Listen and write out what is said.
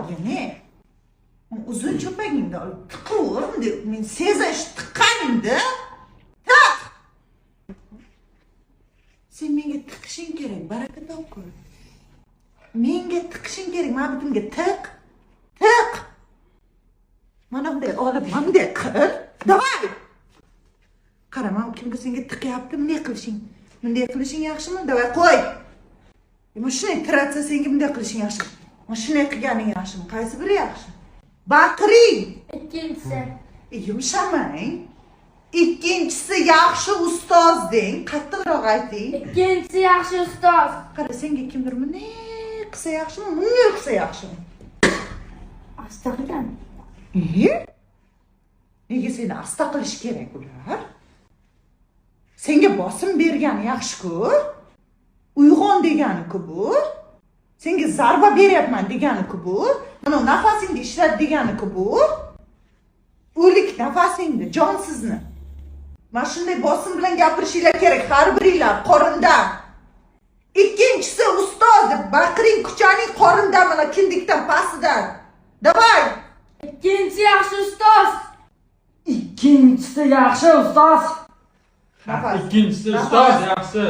olgan-a. Uzun cho'pagingni olib tiqaverim deb men sezish tiqqaningda. Tiq! Sen menga tiqishing kerak, baraka topkur. Menga tiqishing kerak, mana bitimga tiq. Tiq! Mana bunday olib, mana bunday qil. Davay! Qara, men kimga senga tiqyapti, bunday qilishing. Bunday qilishing yaxshimi? Davay, qo'y. Mana shunday tiratsa senga bunday qilishing yaxshi. Mana shunday qilganing yaxshimi? Qaysi biri yaxshi? Baqiring. Ikkinchisi. Yumshamang. Ikkinchisi yaxshi ustoz deng. Qattiqroq ayting. Ikkinchisi yaxshi ustoz. Qara, senga kimdir bunday qilsa yaxshimi? Bunday qilsa yaxshimi? Asta qilgan. Nega seni asta qilish kerak ular? Senga bosim bergani yaxshi-ku. Uyg'on degani-ku bu. Senga zarba beryapman degani-ku bu. Mana nafasingni ishlat degani-ku bu. O'lik nafasingni, jonsizni. Mana shunday bosim bilan gapirishinglar kerak har biringlar qorindan. Ikkinchisi ustoz deb baqiring, kuchaning qorindan, mana kindikdan pastidan. Davay! Ikkinchisi yaxshi ustoz. Ikkinchisi yaxshi ustoz. Nafas. Ikkinchisi ustoz yaxshi.